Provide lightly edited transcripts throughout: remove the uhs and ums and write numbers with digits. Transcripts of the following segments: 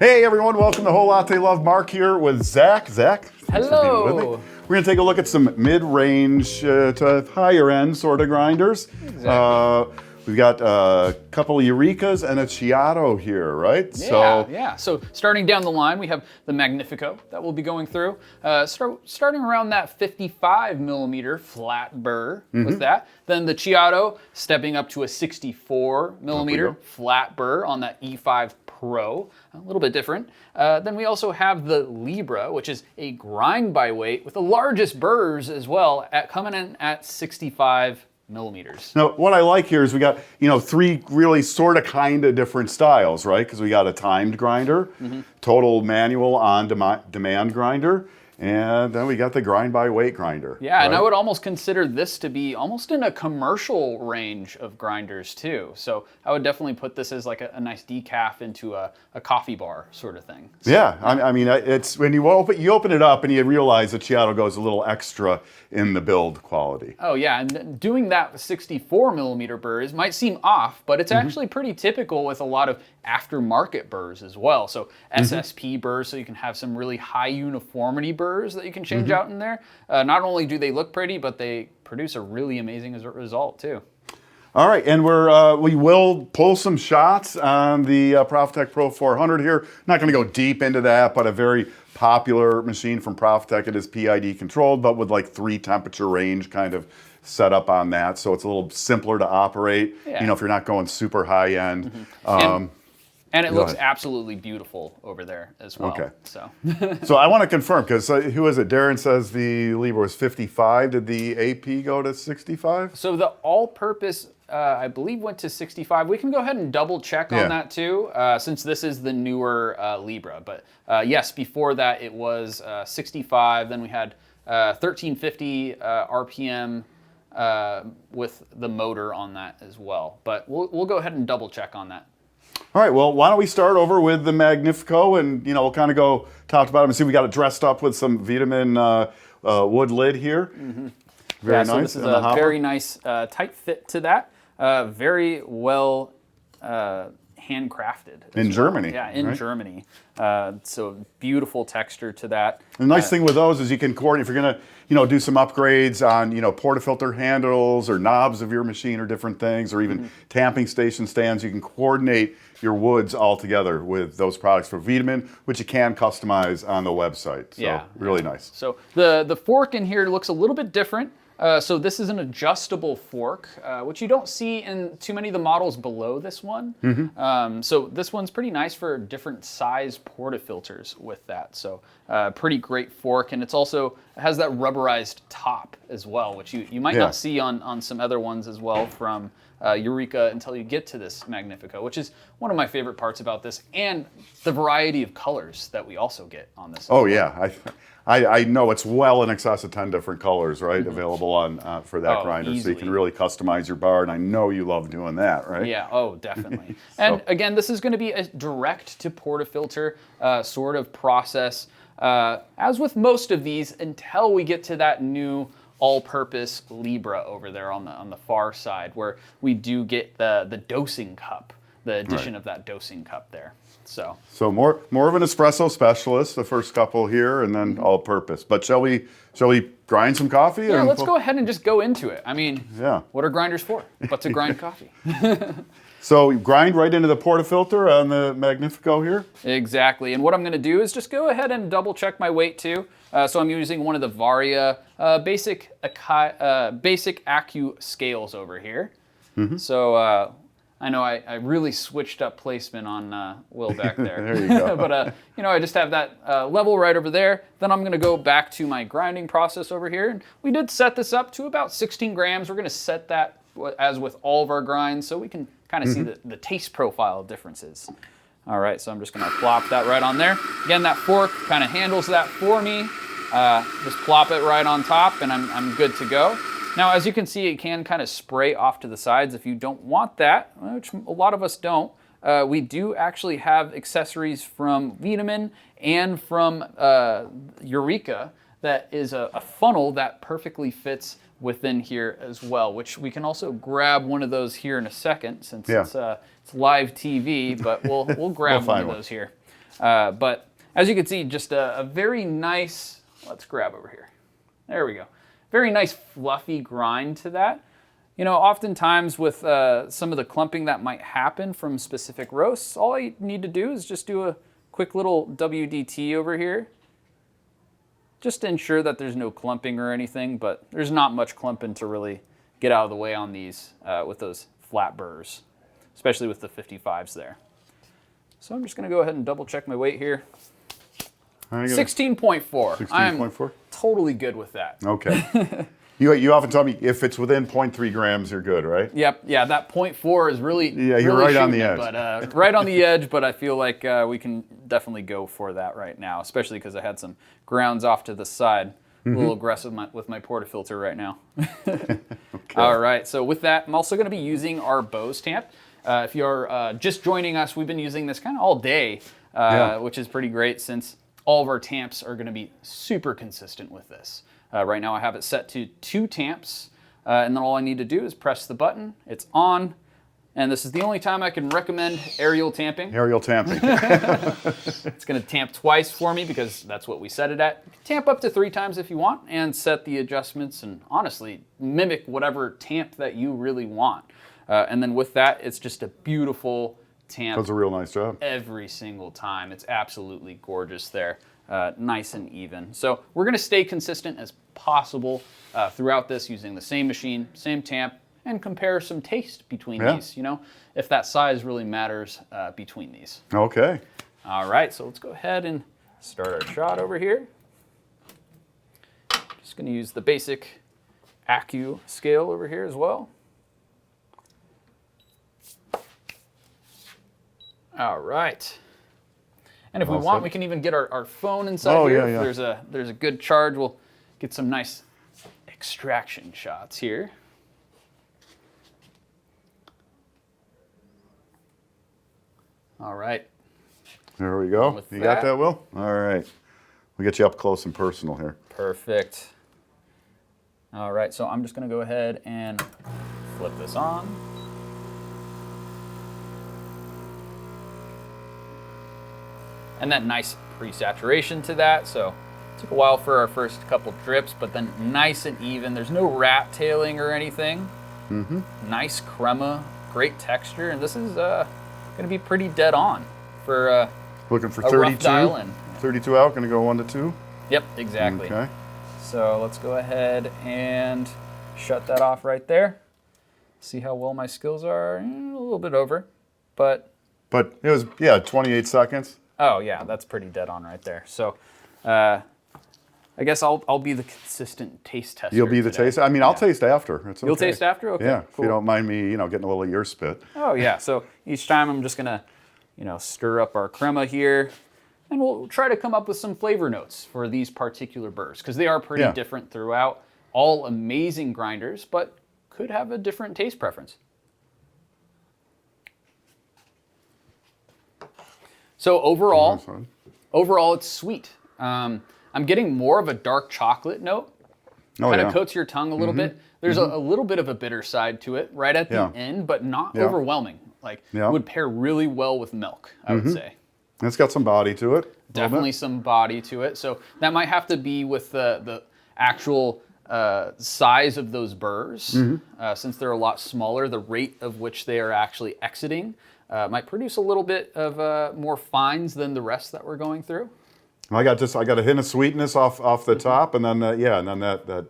Hey everyone, welcome to Whole Latte Love. Mark here with Zach. Zach, thanks for being with me. Hello. We're going to take a look at some mid-range to higher-end sort of grinders. Exactly. We've got a couple of Eurekas and a Ceado here, right? Yeah. So starting down the line, we have the Magnifico that we'll be going through. Starting around that 55 millimeter flat burr with that. Then the Ceado stepping up to a 64 millimeter flat burr on that E5 Pro, a little bit different. Then we also have the Libra, which is a grind by weight with the largest burrs as well, coming in at 65 millimeters. Now, what I like here is we got, three really sort of kind of different styles, right? Because we got a timed grinder, total manual on-demand grinder, and then we got the grind by weight grinder. Yeah, right? and I would almost consider this to be almost in a commercial range of grinders too. So I would definitely put this as like a nice decaf into a coffee bar sort of thing. So, yeah, I mean, it's when you open it up and you realize that Ceado goes a little extra in the build quality. Oh yeah, and doing that with 64 millimeter burrs might seem off, but it's actually pretty typical with a lot of aftermarket burrs as well. So SSP burrs, so you can have some really high uniformity burrs that you can change out in there. Not only do they look pretty, but they produce a really amazing result too. All right, and we will pull some shots on the Profitec Pro 400 here. Not going to go deep into that, but a very popular machine from Profitec. It is PID controlled, but with like 3 temperature range kind of set up on that, so it's a little simpler to operate. Yeah. If you're not going super high end. And it looks absolutely beautiful over there as well. Okay. So, So I want to confirm, because who is it? Darren says the Libra was 55. Did the AP go to 65? so the all-purpose, I believe, went to 65. We can go ahead and double check on that too, since this is the newer Libra. But yes, before that it was 65. Then we had 1350 RPM with the motor on that as well. But we'll go ahead and double check on that. All right, well, why don't we start over with the Magnifico, and we'll kind of go top to bottom and see. We got it dressed up with some vitamin wood lid here. Very nice. So this is a very nice tight fit to that. Very well handcrafted. In Germany. Yeah, in Germany. So beautiful texture to that. The nice thing with those is you can coordinate. If you're going to do some upgrades on portafilter handles or knobs of your machine or different things, or even tamping station stands, you can coordinate your woods all together with those products for Vitamin, which you can customize on the website. So really nice. So the fork in here looks a little bit different. So this is an adjustable fork, which you don't see in too many of the models below this one. So this one's pretty nice for different size portafilters with that. So pretty great fork, and it has that rubberized top as well, which you might not see on some other ones as well from Eureka until you get to this Magnifico, which is one of my favorite parts about this, and the variety of colors that we also get on this. Oh yeah, I know it's well in excess of 10 different colors, right? Available on for that grinder, easily. so you can really customize your bar, and I know you love doing that, right? Yeah, definitely. And again, this is going to be a direct to portafilter sort of process, as with most of these, until we get to that new all-purpose Libra over there on the far side, where we do get the dosing cup, the addition of that dosing cup there. So more of an espresso specialist, the first couple here, and then all-purpose. But shall we grind some coffee? Yeah, let's go ahead and just go into it. I mean, Yeah. what are grinders for? But to grind coffee. So you grind right into the portafilter on the Magnifico here? Exactly. And what I'm going to do is just go ahead and double check my weight too. So I'm using one of the Varia basic Accu scales over here. So I know I really switched up placement on Will back there. There you go. But I just have that level right over there. Then I'm going to go back to my grinding process over here. And we did set this up to about 16 grams. We're going to set that as with all of our grinds, so we can kind of see the taste profile differences. All right, so I'm just going to plop that right on there. Again, that fork kind of handles that for me. Just plop it right on top, and I'm good to go. Now, as you can see, it can kind of spray off to the sides if you don't want that, which a lot of us don't. We do actually have accessories from Vitamin and from Eureka that is a funnel that perfectly fits within here as well, which we can also grab one of those here in a second, since it's live TV, but we'll grab one of those here. But as you can see, just a very nice, let's grab over here. There we go. Very nice fluffy grind to that. You know, oftentimes with some of the clumping that might happen from specific roasts, all I need to do is just do a quick little WDT over here, just to ensure that there's no clumping or anything, but there's not much clumping to really get out of the way on these with those flat burrs, especially with the 55s there. So I'm just gonna go ahead and double check my weight here. 16.4. 16.4? Totally good with that. Okay. You often tell me if it's within 0.3 grams, you're good, right? Yep. Yeah, that 0.4 is really you're really right on the edge. But right on the edge. But I feel like we can definitely go for that right now, especially because I had some grounds off to the side. A little aggressive with my portafilter right now. Okay. All right. So with that, I'm also going to be using our Bose tamp. If you're just joining us, we've been using this kind of all day, which is pretty great since all of our tamps are going to be super consistent with this. Right now I have it set to 2 tamps, and then all I need to do is press the button. It's on, and this is the only time I can recommend aerial tamping. Aerial tamping. It's going to tamp twice for me because that's what we set it at. Tamp up to 3 times if you want, and set the adjustments, and honestly, mimic whatever tamp that you really want. And then with that, it's just a beautiful tamp. Does a real nice job. Every single time. It's absolutely gorgeous there. Nice and even. So we're going to stay consistent as possible throughout this using the same machine, same tamp, and compare some taste between these, you know, if that size really matters between these. Okay. All right, so let's go ahead and start our shot over here. Just going to use the basic Accu scale over here as well. All right. And if we want, we can even get our phone inside here. Yeah. If there's a good charge, we'll get some nice extraction shots here. All right. There we go. You got that, Will? All right. We'll get you up close and personal here. Perfect. All right, so I'm just going to go ahead and flip this on. And that nice pre-saturation to that. So it took a while for our first couple drips, but then nice and even. There's no rat tailing or anything. Nice crema, great texture, and this is going to be pretty dead on for looking for a 32. rough dial-in. 32 out, going to go 1 to 2. Yep, exactly. Okay. So let's go ahead and shut that off right there. See how well my skills are. A little bit over, but it was 28 seconds. Oh yeah, that's pretty dead on right there. So I guess I'll be the consistent taste tester. You'll be the today. taster. I mean, I'll taste after. It's okay. You'll taste after? Okay. Yeah, cool. if you don't mind me, getting a little of your spit. Oh yeah. So each time I'm just gonna, stir up our crema here, and we'll try to come up with some flavor notes for these particular burrs because they are pretty different throughout. All amazing grinders, but could have a different taste preference. So overall it's sweet. I'm getting more of a dark chocolate note. Kind of coats your tongue a little bit. There's a little bit of a bitter side to it right at the end, but not overwhelming. Like it would pair really well with milk, I would say. It's got some body to it. Definitely some body to it. So that might have to be with the actual size of those burrs. Since they're a lot smaller, the rate of which they are actually exiting might produce a little bit of more fines than the rest that we're going through. I got a hint of sweetness off the top, and then that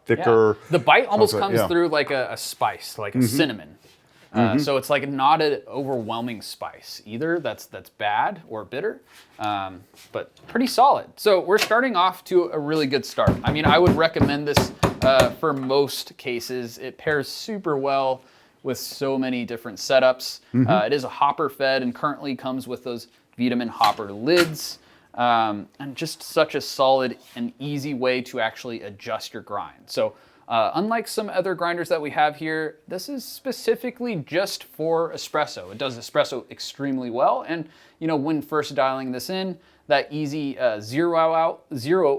thicker. The bite almost comes through like a spice, like a cinnamon. So it's like not an overwhelming spice either. That's bad or bitter, but pretty solid. So we're starting off to a really good start. I mean, I would recommend this for most cases. It pairs super well with so many different setups. It is a hopper fed and currently comes with those vitamin hopper lids. And just such a solid and easy way to actually adjust your grind. So unlike some other grinders that we have here, this is specifically just for espresso. It does espresso extremely well. And when first dialing this in, that easy zero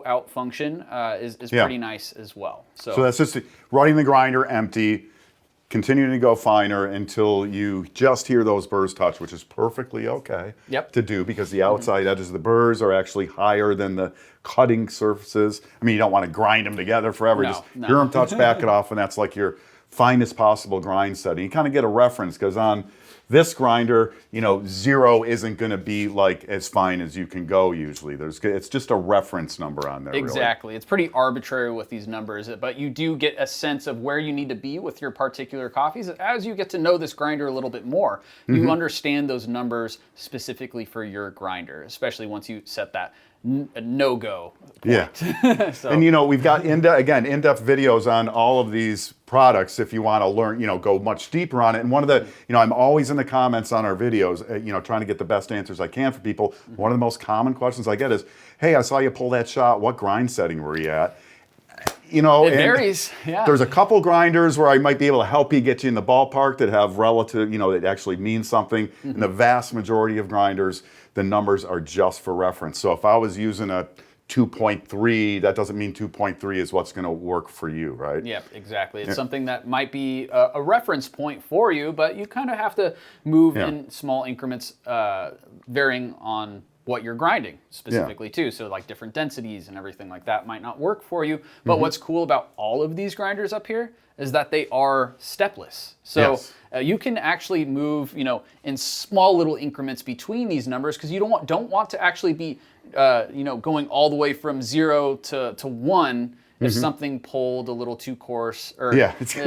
out function is pretty nice as well. So that's just running the grinder empty, continuing to go finer until you just hear those burrs touch, which is perfectly okay to do because the outside edges of the burrs are actually higher than the cutting surfaces. I mean, you don't want to grind them together forever. Just hear them touch, back it off, and that's like your finest possible grind setting. You kind of get a reference because on this grinder, 0 isn't going to be like as fine as you can go usually. It's just a reference number on there. Exactly. Really. It's pretty arbitrary with these numbers, but you do get a sense of where you need to be with your particular coffees. As you get to know this grinder a little bit more, you understand those numbers specifically for your grinder, especially once you set that no-go point. Yeah. So. And we've got in-depth videos on all of these products if you want to learn, go much deeper on it. And one of the, I'm always in the comments on our videos, trying to get the best answers I can for people. One of the most common questions I get is, hey, I saw you pull that shot. What grind setting were you at? It varies. Yeah. There's a couple grinders where I might be able to help you get you in the ballpark that have relative, that actually means something. And the vast majority of grinders, the numbers are just for reference. So if I was using a 2.3, that doesn't mean 2.3 is what's going to work for you, right? Yep, exactly. It's something that might be a reference point for you, but you kind of have to move in small increments, varying on what you're grinding specifically too. So like different densities and everything like that might not work for you. But what's cool about all of these grinders up here is that they are stepless. So you can actually move, in small little increments between these numbers because you don't want to actually be, going all the way from 0 to 1 if something pulled a little too coarse or it's a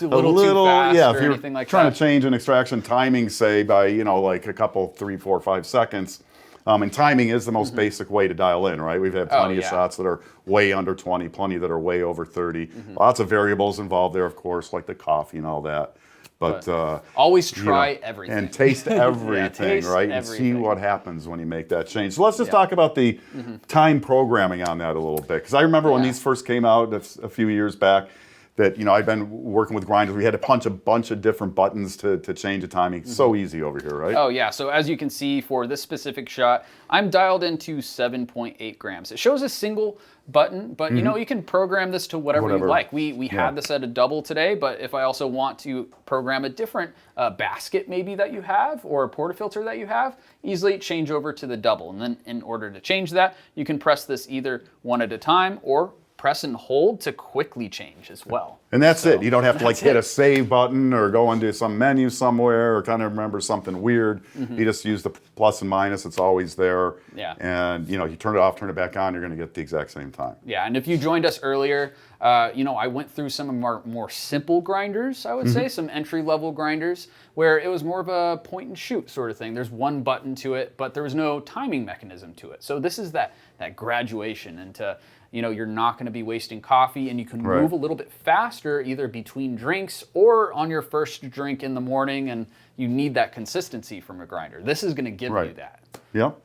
little too fast or anything like that. Trying to change an extraction timing, say by like a couple 3, 4, 5 seconds. And timing is the most basic way to dial in, right? We've had plenty of shots that are way under 20, plenty that are way over 30. Lots of variables involved there, of course, like the coffee and all that. But always try everything. And taste everything, right? And see what happens when you make that change. So let's just talk about the time programming on that a little bit. Because I remember when these first came out a few years back, that I've been working with grinders. We had to punch a bunch of different buttons to change the timing. So easy over here, right? Oh yeah. So as you can see for this specific shot, I'm dialed into 7.8 grams. It shows a single button, but you can program this to whatever you like. We had this at a double today, but if I also want to program a different basket maybe that you have or a portafilter that you have, easily change over to the double. And then in order to change that, you can press this either one at a time or press and hold to quickly change as well. And that's it. You don't have to hit a save button or go into some menu somewhere or kind of remember something weird. You just use the plus and minus. It's always there. Yeah. And you turn it off, turn it back on, you're going to get the exact same time. Yeah. And if you joined us earlier, I went through some of our more simple grinders, I would say, some entry-level grinders, where it was more of a point and shoot sort of thing. There's one button to it, but there was no timing mechanism to it. So this is that graduation into you're not going to be wasting coffee, and you can move a little bit faster either between drinks or on your first drink in the morning, and you need that consistency from a grinder. This is going to give you that. Yep.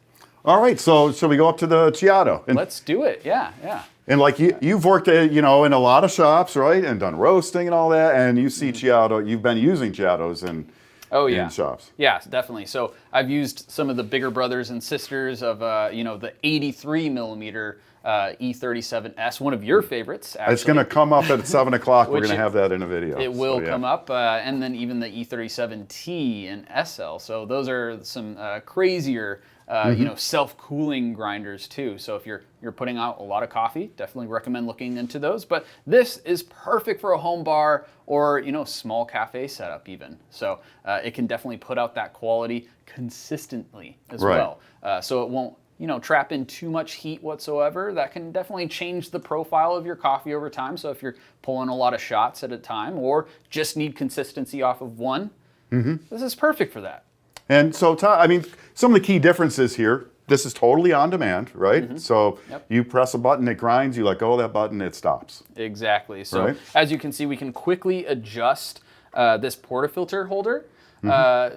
All right, so shall we go up to the Ceado? And let's do it, yeah. And like you've worked in a lot of shops, right, and done roasting and all that, and you see Ceado, you've been using Ceados in shops. Yeah, definitely. So I've used some of the bigger brothers and sisters of, the 83 millimeter E37S, one of your favorites, actually. It's going to come up at 7 o'clock. We're going to have that in a video. It will come up, and then even the E37T and SL. So those are some crazier, self-cooling grinders too. So if you're putting out a lot of coffee, definitely recommend looking into those. But this is perfect for a home bar or small cafe setup even. So it can definitely put out that quality consistently as well. So it won't trap in too much heat whatsoever. That can definitely change the profile of your coffee over time. So if you're pulling a lot of shots at a time or just need consistency off of one, this is perfect for that. And so, some of the key differences here, this is totally on demand, right? So you press a button, it grinds, you let go of that button, it stops. Exactly. So as you can see, we can quickly adjust this portafilter holder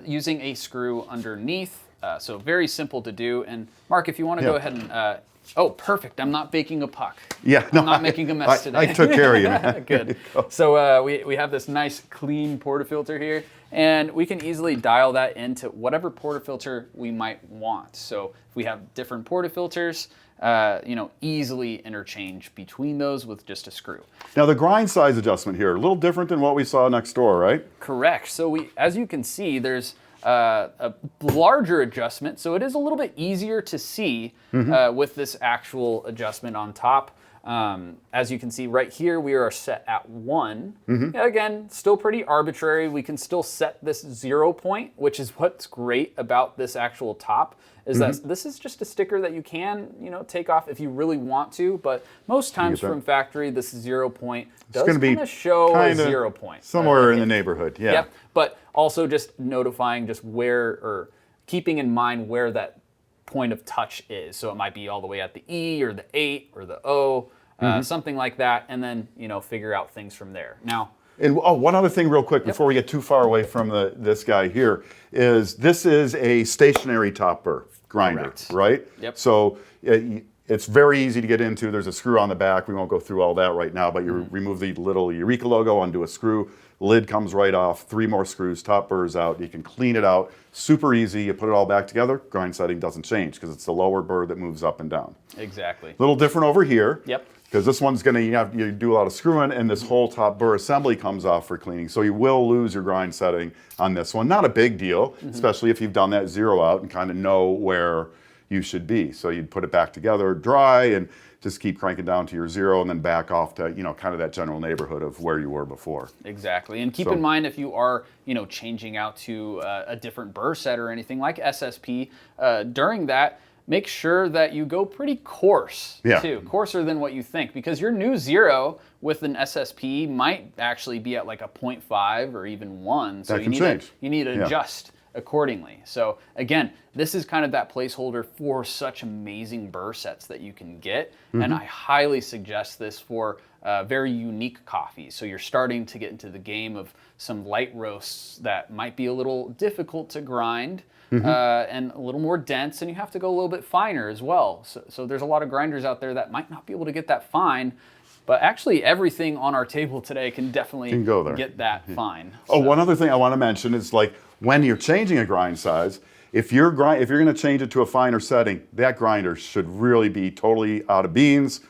using a screw underneath. So very simple to do. And Mark, if you want to go ahead and, oh, perfect. I'm not baking a puck. Yeah, I'm not making a mess today. I took care of you, man. Good. So we have this nice clean portafilter here, and we can easily dial that into whatever portafilter we might want. So if we have different portafilters, easily interchange between those with just a screw. Now the grind size adjustment here, a little different than what we saw next door, right? Correct. So as you can see, there's a larger adjustment, so it is a little bit easier to see with this actual adjustment on top. As you can see right here, we are set at 1. Again, still pretty arbitrary. We can still set this 0 point, which is what's great about this actual top, is that this is just a sticker that you can, take off if you really want to, but most times from factory, this 0 point does kind of show a 0 point. Somewhere in the neighborhood, yeah. Yep, but also just notifying just where, or keeping in mind where that point of touch is. So it might be all the way at the E or the 8 or the O, something like that, and then figure out things from there. Now, and one other thing real quick before we get too far away from this guy here is this is a stationary top burr grinder, right? Yep. So it's very easy to get into. There's a screw on the back. We won't go through all that right now, but you remove the little Eureka logo, undo a screw, lid comes right off, 3 more screws, top burr's out. You can clean it out. Super easy. You put it all back together. Grind setting doesn't change because it's the lower burr that moves up and down. Exactly. A little different over here. Yep. Because this one's going to, you do a lot of screwing, and this whole top burr assembly comes off for cleaning. So you will lose your grind setting on this one. Not a big deal, especially if you've done that 0 out and kind of know where you should be. So you'd put it back together, dry, and just keep cranking down to your 0 and then back off to, kind of that general neighborhood of where you were before. Exactly. And keep in mind, if you are, changing out to a different burr set or anything like SSP, during that, make sure that you go pretty coarse, too. Coarser than what you think, because your new 0 with an SSP might actually be at like a 0.5 or even 1. So you need to adjust accordingly. So again, this is kind of that placeholder for such amazing burr sets that you can get. And I highly suggest this for very unique coffees. So you're starting to get into the game of some light roasts that might be a little difficult to grind. And a little more dense, and you have to go a little bit finer as well. So there's a lot of grinders out there that might not be able to get that fine, but actually everything on our table today can definitely get that fine. Oh, one other thing I want to mention is like when you're changing a grind size, if you're going to change it to a finer setting, that grinder should really be totally out of beans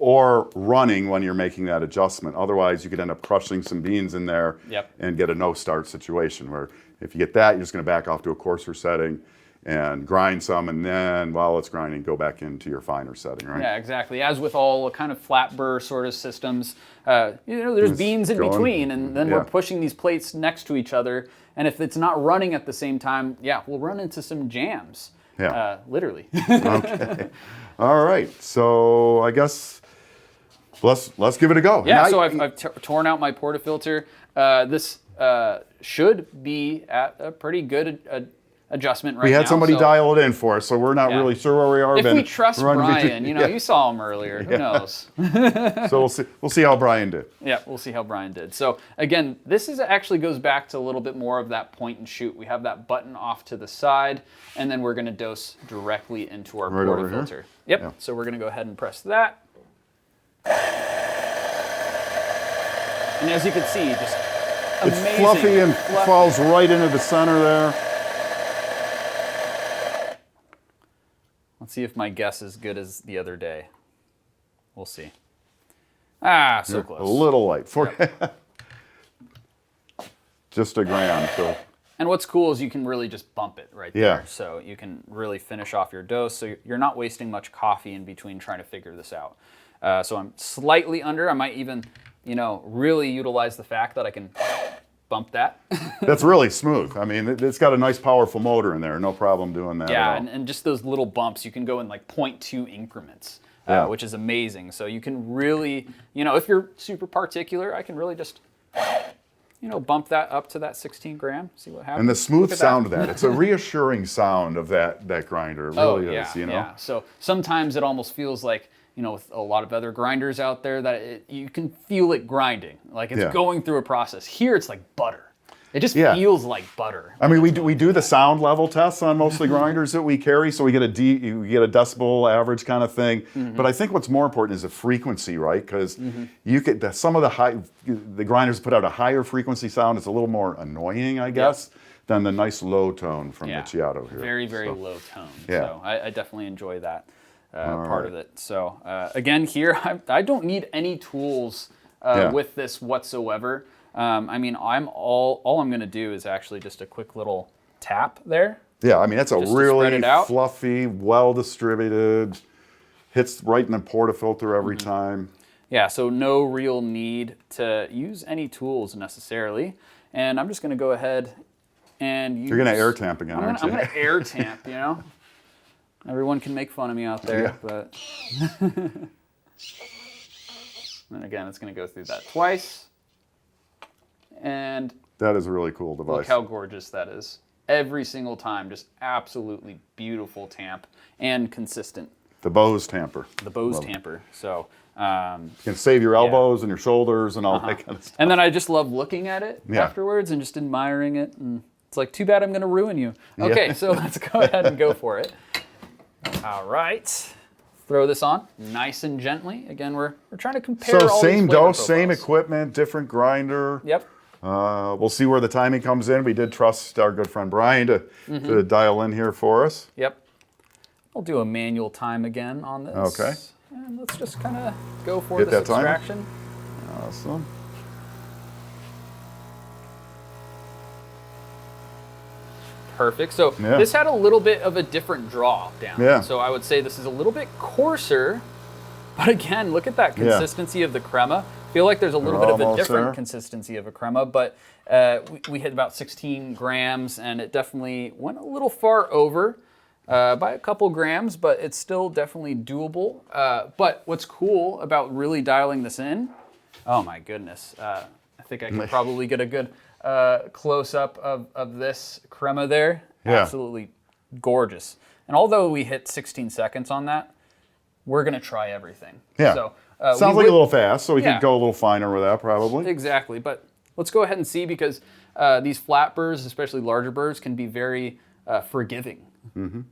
or running when you're making that adjustment. Otherwise, you could end up crushing some beans in there and get a no-start situation where if you get that, you're just going to back off to a coarser setting and grind some, and then while it's grinding, go back into your finer setting, right? Yeah, exactly. As with all kind of flat burr sort of systems, there's beans in between, and then we're pushing these plates next to each other, and if it's not running at the same time, we'll run into some jams, literally. Okay. All right. So I guess let's give it a go. Yeah. So I've torn out my portafilter. This should be at a pretty good adjustment right now. We had somebody dial it in for us, so we're not really sure where we are. If we trust Brian, you saw him earlier. Who knows? So we'll see how Brian did. Yeah, we'll see how Brian did. So again, this actually goes back to a little bit more of that point and shoot. We have that button off to the side, and then we're going to dose directly into our portafilter. Yep. So we're going to go ahead and press that. And as you can see, just amazing. It's fluffy and falls right into the center there. Let's see if my guess is good as the other day. We'll see. Ah, so close. A little light. Just a gram. So. And what's cool is you can really just bump it right there. So you can really finish off your dose. So you're not wasting much coffee in between trying to figure this out. So I'm slightly under. I might even, really utilize the fact that I can bump that. That's really smooth. I mean, it's got a nice powerful motor in there. No problem doing that Yeah, at all. and just those little bumps, you can go in like 0.2 increments, which is amazing. So you can really, if you're super particular, I can really just, bump that up to that 16 gram, see what happens. And the smooth sound of that, it's a reassuring sound of that grinder. It really is, Yeah, so sometimes it almost feels like, with a lot of other grinders out there, that you can feel it grinding, like it's going through a process. Here, it's like butter. It just feels like butter. I mean, we do the sound level tests on most of the grinders that we carry, so we get a decibel average kind of thing. But I think what's more important is the frequency, right? Because some of the grinders put out a higher frequency sound. It's a little more annoying, I guess, than the nice low tone from the Ceado here. Very, very low tone. Yeah. So I definitely enjoy that. part of it. So again, here I don't need any tools with this whatsoever. I mean, all I'm going to do is actually just a quick little tap there. Yeah, I mean, that's a Just to really spread it out. fluffy, well-distributed, hits right in the portafilter every time. Yeah, so no real need to use any tools necessarily. And I'm just going to go ahead and use... You're going to air tamp again, aren't you? I'm going to air tamp, you know? Everyone can make fun of me out there, but... And again, it's going to go through that twice. And... That is a really cool device. Look how gorgeous that is. Every single time, just absolutely beautiful tamp and consistent. The Bose tamper. The Bose tamper. So... you can save your elbows and your shoulders and all that kind of stuff. And then I just love looking at it afterwards and just admiring it. And it's like, too bad I'm going to ruin you. Okay, so let's go ahead and go for it. All right. Throw this on nice and gently. Again, we're trying to compare all same these flavor dose, same profiles. equipment, different grinder. Yep. We'll see where the timing comes in. We did trust our good friend Brian to dial in here for us. Yep. I'll do a manual time again on this. Okay. And let's just kind of go for Hit this that timer. extraction. Awesome. Perfect. So this had a little bit of a different draw down. Yeah. So I would say this is a little bit coarser, but again, look at that consistency of the crema. I feel like there's a little bit of a different consistency of a crema, but we hit about 16 grams, and it definitely went a little far over by a couple grams, but it's still definitely doable. But what's cool about really dialing this in, oh my goodness, I think I can probably get a good close-up of this crema there. Yeah. Absolutely gorgeous. And although we hit 16 seconds on that, we're going to try everything. Yeah. So, sounds like a little fast, so we can go a little finer with that probably. Exactly. But let's go ahead and see, because these flat burrs, especially larger burrs, can be very forgiving. Mm-hmm.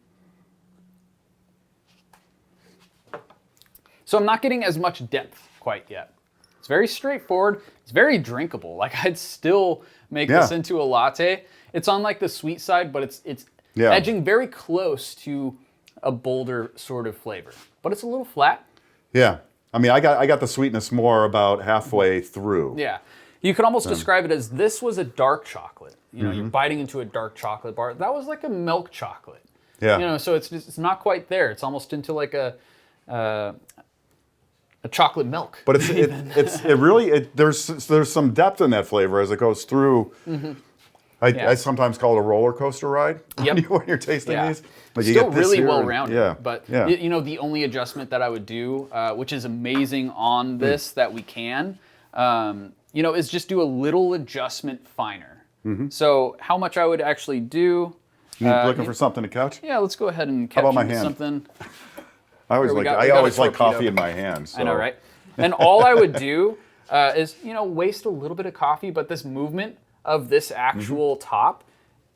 So I'm not getting as much depth quite yet. It's very straightforward. It's very drinkable. Like, I'd still make this into a latte. It's on like the sweet side, but it's edging very close to a bolder sort of flavor. But it's a little flat. Yeah. I mean, I got the sweetness more about halfway through. Yeah. You could almost describe it as this was a dark chocolate. You know, you're biting into a dark chocolate bar. That was like a milk chocolate. Yeah. You know, so it's not quite there. It's almost into like a chocolate milk. But there's some depth in that flavor as it goes through. I sometimes call it a roller coaster ride when you're tasting these. Like, still you get this really here well and- rounded. But you know, the only adjustment that I would do, which is amazing on this that we can, you know, is just do a little adjustment finer. So how much I would actually do. Looking for something to catch? Yeah, let's go ahead and catch about my hand? something. I always we like got I a always like torpedo. coffee in my hand. So. I know, right? And all I would do is, you know, waste a little bit of coffee, but this movement of this actual top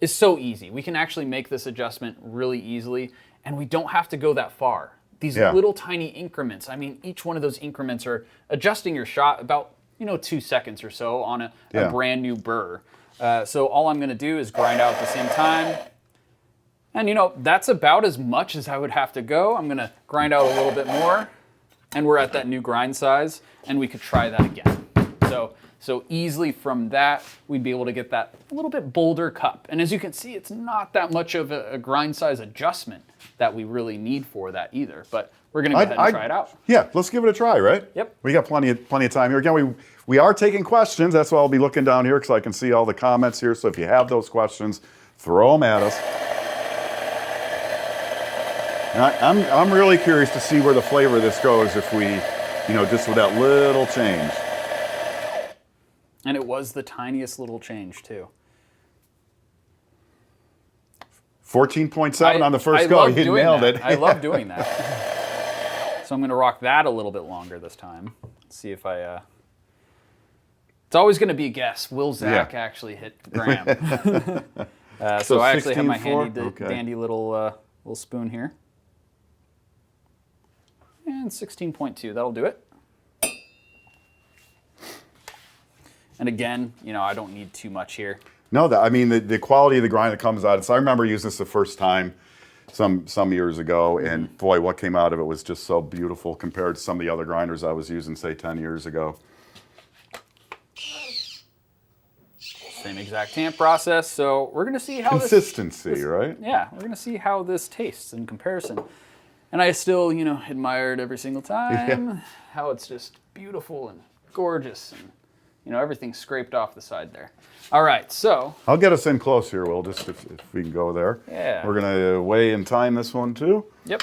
is so easy. We can actually make this adjustment really easily, and we don't have to go that far. These little tiny increments, I mean, each one of those increments are adjusting your shot about, you know, 2 seconds or so on a brand new burr. So all I'm gonna do is grind out at the same time. And you know, that's about as much as I would have to go. I'm gonna grind out a little bit more, and we're at that new grind size, and we could try that again. So easily from that, we'd be able to get that a little bit bolder cup. And as you can see, it's not that much of a grind size adjustment that we really need for that either. But we're gonna go ahead and try it out. Yeah, let's give it a try, right? Yep. We got plenty of time here. Again, we are taking questions. That's why I'll be looking down here because I can see all the comments here. So if you have those questions, throw them at us. And I'm really curious to see where the flavor of this goes if we, you know, just with that little change. And it was the tiniest little change too. 14.7 on the first go. You nailed it. I love doing that. So I'm going to rock that a little bit longer this time. Let's see if I... It's always going to be a guess. Will Zach actually hit the gram? So I actually have my dandy little spoon here. And 16.2, that'll do it. And again, you know, I don't need too much here. No, I mean, the quality of the grind that comes out. So I remember using this the first time. some years ago, and boy, what came out of it was just so beautiful compared to some of the other grinders I was using, say, 10 years ago. Same exact tamp process, so we're gonna see how consistency, right? Yeah, we're gonna see how this tastes in comparison. And I still, you know, admire it every single time, how it's just beautiful and gorgeous, and you know, everything's scraped off the side there. All right, so I'll get us in close here, Will, just if we can go there. Yeah. We're gonna weigh and time this one too. Yep.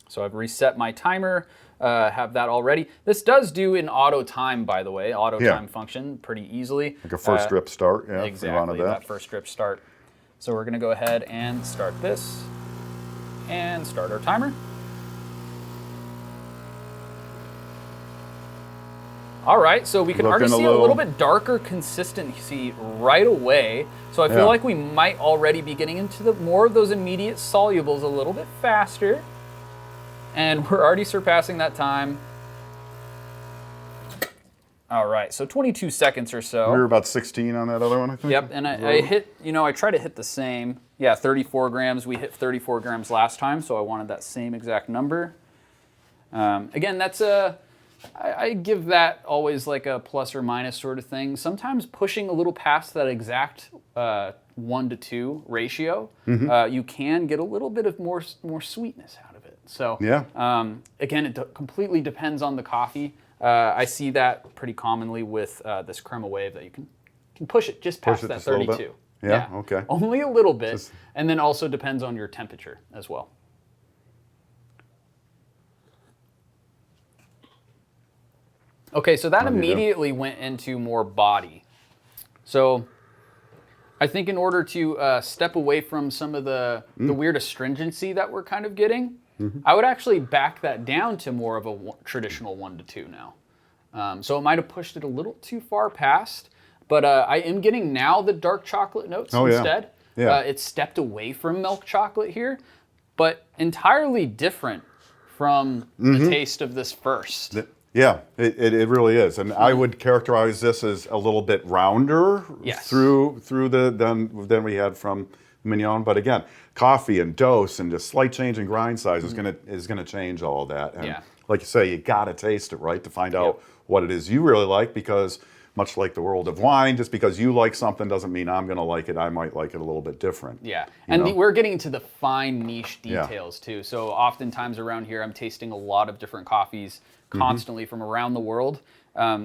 So I've reset my timer, have that already. This does do an auto time, by the way, auto time function pretty easily. Like a first drip start, yeah. Exactly, that first drip start. So we're gonna go ahead and start this and start our timer. All right, so we can already see a little bit darker consistency right away. So I feel like we might already be getting into more of those immediate solubles a little bit faster. And we're already surpassing that time. All right, so 22 seconds or so. We were about 16 on that other one, I think. Yep, and I hit, you know, I try to hit the same. Yeah, 34 grams. We hit 34 grams last time, so I wanted that same exact number. Again, that's I give that always like a plus or minus sort of thing. Sometimes pushing a little past that exact 1-to-2 ratio, you can get a little bit of more sweetness out of it. So again, it completely depends on the coffee. I see that pretty commonly with this Crema Wave, that you can push it just past that 32. Yeah, okay. Only a little bit, and then also depends on your temperature as well. Okay, so that immediately went into more body. So I think in order to step away from some of the weird astringency that we're kind of getting, I would actually back that down to more of a traditional 1-to-2 now. So it might have pushed it a little too far past, but I am getting now the dark chocolate notes instead. It's stepped away from milk chocolate here, but entirely different from the taste of this first. Yeah, it really is, and I would characterize this as a little bit rounder through than we had from Mignon. But again, coffee and dose and just slight change in grind size is gonna change all of that. And like you say, you gotta taste it, right, to find out what it is you really like, because much like the world of wine, just because you like something doesn't mean I'm going to like it. I might like it a little bit different. Yeah, and we're getting into the fine niche details too. So oftentimes around here, I'm tasting a lot of different coffees constantly from around the world.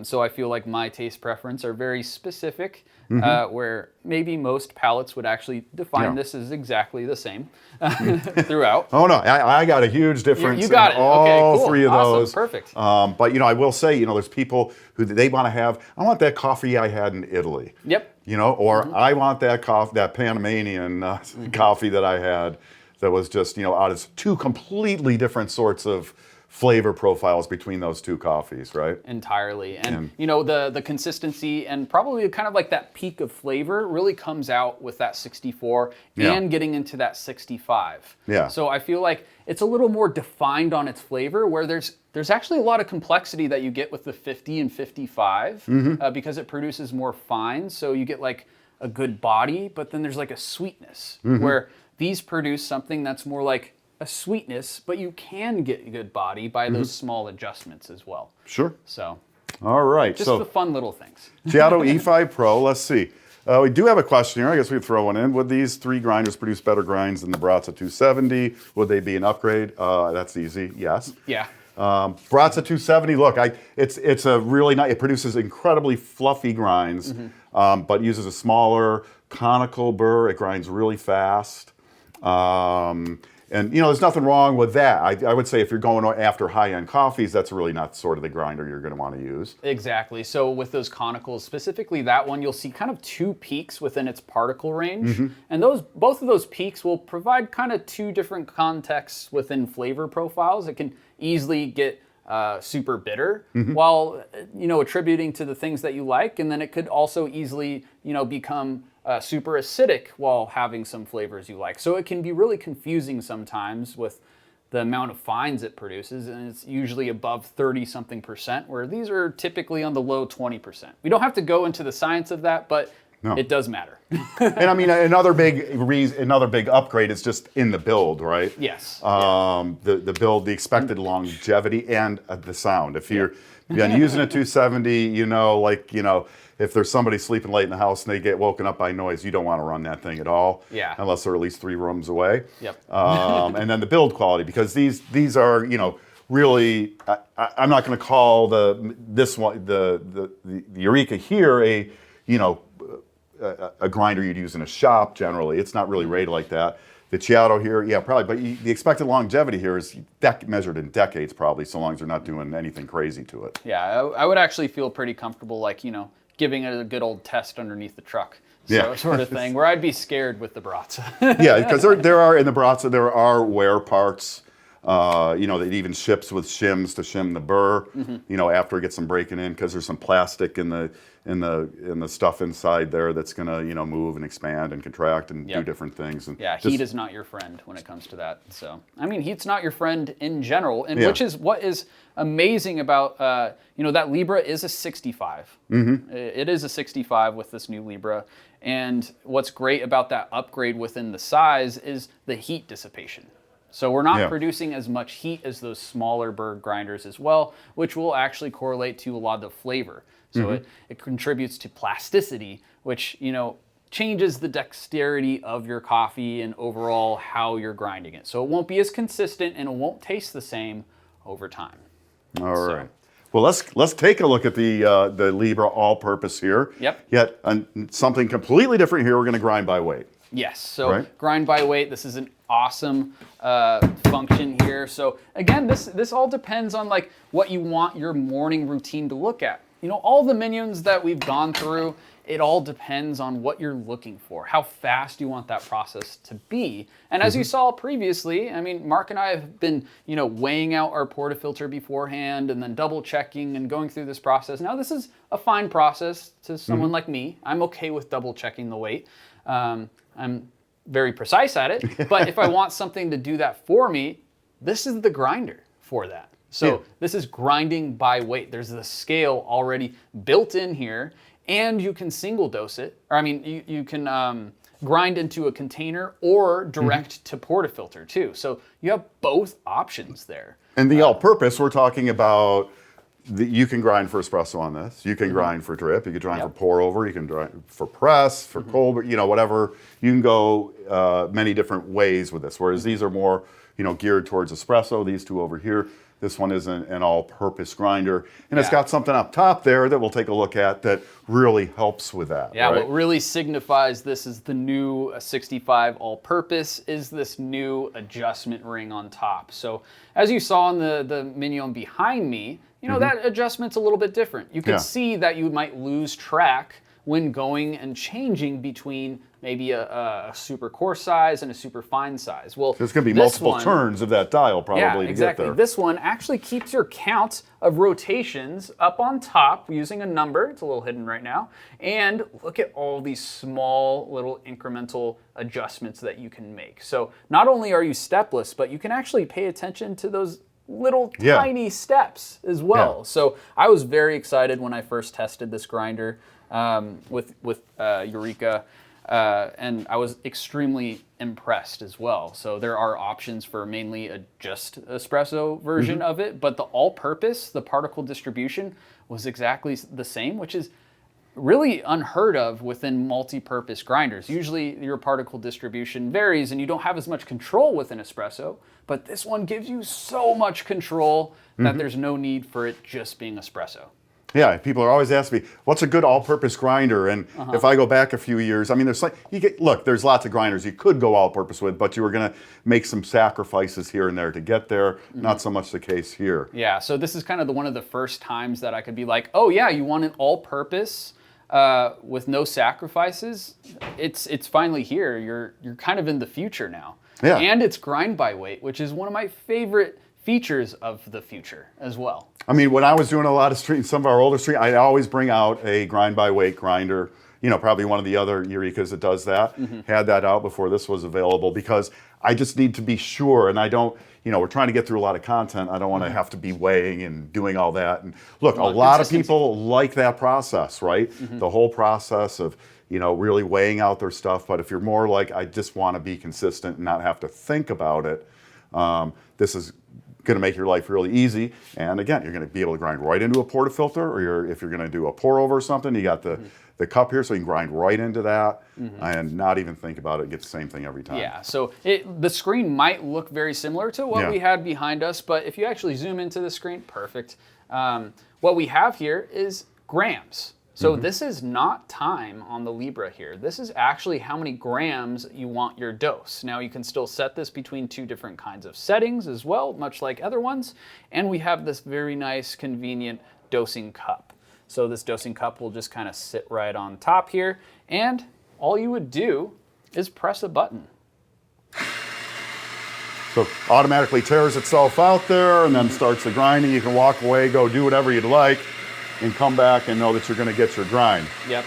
So I feel like my taste preference are very specific, where maybe most palates would actually define this as exactly the same throughout. Oh no, I got a huge difference you got in all three of those. Perfect. But you know, I will say, there's people who they want to have, I want that coffee I had in Italy. Yep. Or I want that Panamanian coffee that I had that was just, out of two completely different sorts of flavor profiles between those two coffees, right? Entirely. And the consistency and probably kind of like that peak of flavor really comes out with that 64 and getting into that 65. Yeah. So I feel like it's a little more defined on its flavor, where there's actually a lot of complexity that you get with the 50 and 55 because it produces more fines. So you get like a good body, but then there's like a sweetness where these produce something that's more like a sweetness, but you can get a good body by those small adjustments as well. Sure. So, all right. Just the fun little things. Ceado E5 Pro, let's see. We do have a question here. I guess we could throw one in. Would these three grinders produce better grinds than the Brazza 270? Would they be an upgrade? That's easy, yes. Yeah. Brazza 270, look, it's a really nice, it produces incredibly fluffy grinds, but uses a smaller conical burr. It grinds really fast. And there's nothing wrong with that. I would say if you're going after high-end coffees, that's really not sort of the grinder you're going to want to use. Exactly. So with those conicals, specifically that one, you'll see kind of two peaks within its particle range. And both of those peaks will provide kind of two different contexts within flavor profiles. It can easily get super bitter while attributing to the things that you like, and then it could also easily become super acidic while having some flavors you like. So it can be really confusing sometimes with the amount of fines it produces, and it's usually above 30-something%, where these are typically on the low 20%. We don't have to go into the science of that, but it does matter. And I mean, another big upgrade is just in the build, right? Yes. The build, the expected longevity, and the sound. If you're using a 270, if there's somebody sleeping late in the house and they get woken up by noise, you don't want to run that thing at all. Yeah. Unless they're at least 3 rooms away. Yep. And then the build quality, because these are, really, I'm not going to call the Eureka here a grinder you'd use in a shop generally. It's not really rated like that. The Ceado here, yeah, probably, but the expected longevity here is measured in decades probably, so long as they're not doing anything crazy to it. Yeah, I would actually feel pretty comfortable, giving it a good old test underneath the truck. Sort of thing, where I'd be scared with the Baratza. Yeah, because there are, in the Baratza, there are wear parts. It even ships with shims to shim the burr, after it gets some breaking in, because there's some plastic in the stuff inside there that's gonna, move and expand and contract and do different things. And heat is not your friend when it comes to that. So, I mean, heat's not your friend in general, and which is what is amazing about, that Libra is a 65. It is a 65 with this new Libra. And what's great about that upgrade within the size is the heat dissipation. So we're not producing as much heat as those smaller burr grinders as well, which will actually correlate to a lot of the flavor. So it contributes to plasticity, which, changes the dexterity of your coffee and overall how you're grinding it. So it won't be as consistent and it won't taste the same over time. All right. Well, let's take a look at the Libra all-purpose here. Yep. Yet something completely different here. We're going to grind by weight. Yes. So grind by weight. This is an awesome function here. So again, this all depends on what you want your morning routine to look at. All the Mignons that we've gone through, it all depends on what you're looking for, how fast you want that process to be. And as you saw previously, I mean, Mark and I have been, weighing out our portafilter beforehand and then double checking and going through this process. Now, this is a fine process to someone like me. I'm okay with double checking the weight. I'm very precise at it, but if I want something to do that for me, this is the grinder for that. So this is grinding by weight. There's the scale already built in here, and you can single dose it. Or I mean, you can grind into a container or direct to portafilter too. So you have both options there. And the all-purpose, we're talking about, you can grind for espresso on this. You can grind for drip. You can grind for pour over. You can grind for press, for cold, whatever. You can go many different ways with this. Whereas these are more, geared towards espresso. These two over here. This one is an all-purpose grinder, and it's got something up top there that we'll take a look at that really helps with that. Yeah, what really signifies this is the new 65 all-purpose is this new adjustment ring on top. So as you saw in the Mignon behind me, that adjustment's a little bit different. You can see that you might lose track when going and changing between maybe a super coarse size and a super fine size. Well, there's going to be multiple turns of that dial probably to get there. This one actually keeps your count of rotations up on top using a number. It's a little hidden right now. And look at all these small little incremental adjustments that you can make. So not only are you stepless, but you can actually pay attention to those little tiny steps as well. So I was very excited when I first tested this grinder with Eureka. And I was extremely impressed as well. So there are options for mainly a just espresso version of it, but the all-purpose, the particle distribution was exactly the same, which is really unheard of within multi-purpose grinders. Usually your particle distribution varies and you don't have as much control with an espresso, but this one gives you so much control that there's no need for it just being espresso. Yeah, people are always asking me, what's a good all-purpose grinder? And if I go back a few years, I mean, there's there's lots of grinders you could go all-purpose with, but you were going to make some sacrifices here and there to get there. Not so much the case here. Yeah, so this is kind of one of the first times that I could be like, oh yeah, you want an all-purpose with no sacrifices? It's finally here. You're kind of in the future now. Yeah. And it's grind by weight, which is one of my favorite features of the future as well. I mean, when I was doing a lot of some of our older street, I'd always bring out a grind by weight grinder probably one of the other Eurekas that does that, had that out before this was available, because I just need to be sure, and I don't, we're trying to get through a lot of content. I don't want to have to be weighing and doing all that. And look, a lot of people like that process, right? The whole process of, really weighing out their stuff. But if you're more like, I just want to be consistent and not have to think about it, this is going to make your life really easy. And again, you're going to be able to grind right into a portafilter, or if you're going to do a pour over or something, you got the cup here, so you can grind right into that and not even think about it and get the same thing every time. Yeah, so the screen might look very similar to what we had behind us, but if you actually zoom into the screen, perfect. What we have here is grams. So this is not time on the Libra here. This is actually how many grams you want your dose. Now you can still set this between 2 different kinds of settings as well, much like other ones. And we have this very nice, convenient dosing cup. So this dosing cup will just kind of sit right on top here, and all you would do is press a button. So automatically tears itself out there and then starts the grinding. You can walk away, go do whatever you'd like, and come back and know that you're going to get your grind. Yep.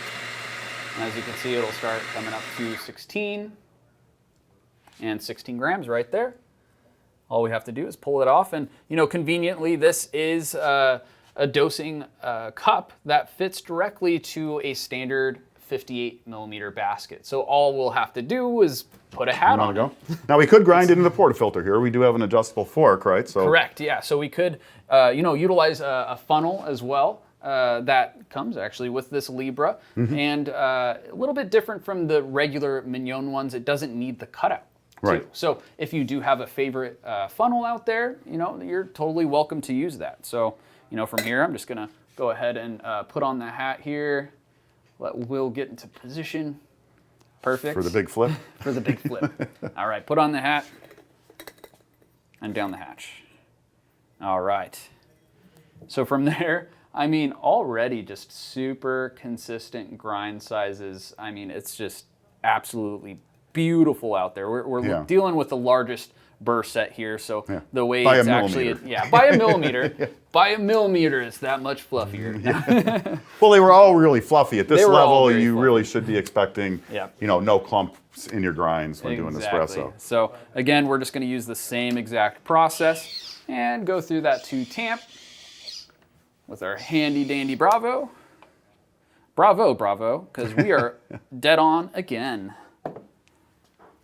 And as you can see, it'll start coming up to 16 and 16 grams right there. All we have to do is pull it off, and conveniently, this is a dosing cup that fits directly to a standard 58 millimeter basket. So all we'll have to do is put a hat on it. Now we could grind it into the portafilter here. We do have an adjustable fork, right? So correct, yeah. So we could utilize a funnel as well. That comes actually with this Libra, and a little bit different from the regular Mignon ones. It doesn't need the cutout. Right. So if you do have a favorite funnel out there, you're totally welcome to use that. So from here, I'm just gonna go ahead and put on the hat here. Let Will get into position. Perfect. For the big flip? For the big flip. All right, put on the hat and down the hatch. All right. So from there, already just super consistent grind sizes. It's just absolutely beautiful out there. We're dealing with the largest burr set here, so the way by it's actually, by a millimeter. By a millimeter, it's that much fluffier. Well, they were all really fluffy. At this level, you really should be expecting, no clumps in your grinds when doing espresso. So again, we're just going to use the same exact process and go through that 2 tamp with our handy dandy Bravo. Bravo, because we are dead on again.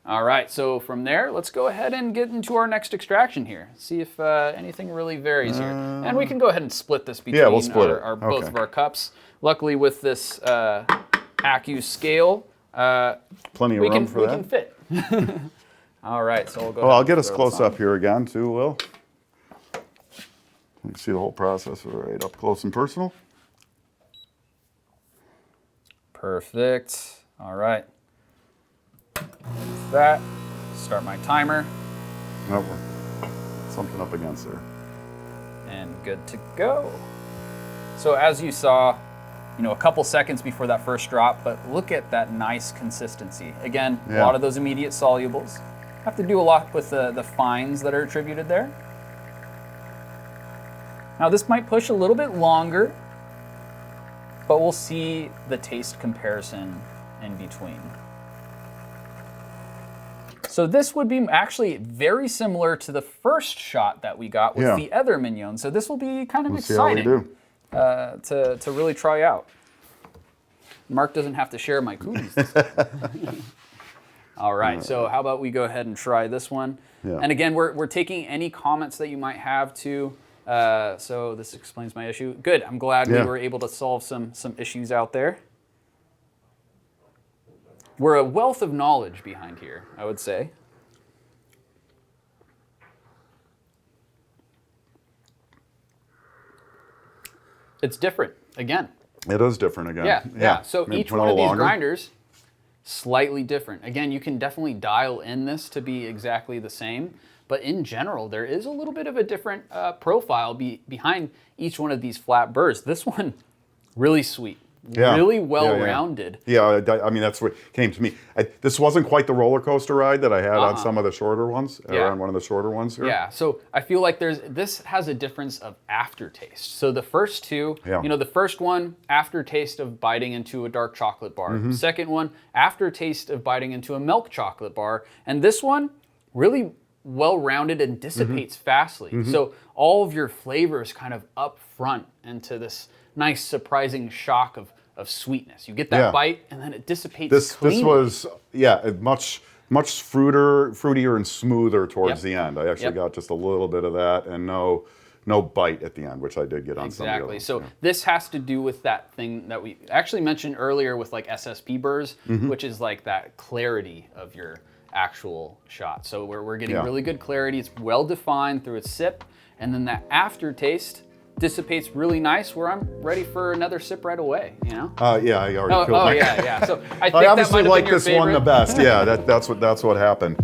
All right, so from there, let's go ahead and get into our next extraction here. See if anything really varies here. And we can go ahead and split this between we'll split both of our cups. Luckily, with this Accu scale, plenty of room for that. We can fit. All right, so we'll go I'll get us close up here again, too, Will. You can see the whole process right up close and personal. Perfect. All right. With that, start my timer. Nope, something up against there. And good to go. So as you saw, a couple seconds before that first drop, but look at that nice consistency. Again, a lot of those immediate solubles. Have to do a lot with the fines that are attributed there. Now this might push a little bit longer, but we'll see the taste comparison in between. So this would be actually very similar to the first shot that we got with the other Mignon. So this will be kind of exciting to really try out. Mark doesn't have to share my cookies. All right, so how about we go ahead and try this one? Yeah. And again, we're taking any comments that you might have too. So this explains my issue. Good, I'm glad we were able to solve some issues out there. We're a wealth of knowledge behind here, I would say. It's different, again. It is different again. Yeah. So each one of these grinders, slightly different. Again, you can definitely dial in this to be exactly the same, but in general, there is a little bit of a different profile behind each one of these flat burrs. This one, really sweet. really well-rounded. Yeah, I mean, that's what came to me. This wasn't quite the roller coaster ride that I had on some of the shorter ones, or on one of the shorter ones here. Yeah, so I feel like this has a difference of aftertaste. So the first two, you know, the first one, aftertaste of biting into a dark chocolate bar. Second one, aftertaste of biting into a milk chocolate bar. And this one, really well-rounded and dissipates fastly. So all of your flavors kind of up front into this nice surprising shock of sweetness. You get that bite and then it dissipates cleanly. This was, much fruitier and smoother towards the end. I actually got just a little bit of that and no bite at the end, which I did get on some of the others. Exactly. So this has to do with that thing that we actually mentioned earlier with like SSP burrs, which is like that clarity of your actual shot. So we're getting really good clarity. It's well defined through its sip, and then that aftertaste dissipates really nice where I'm ready for another sip right away, you know? Yeah, I already feel yeah. So I think I obviously that might have like been your this one the favorite. best. Yeah, that's what happened.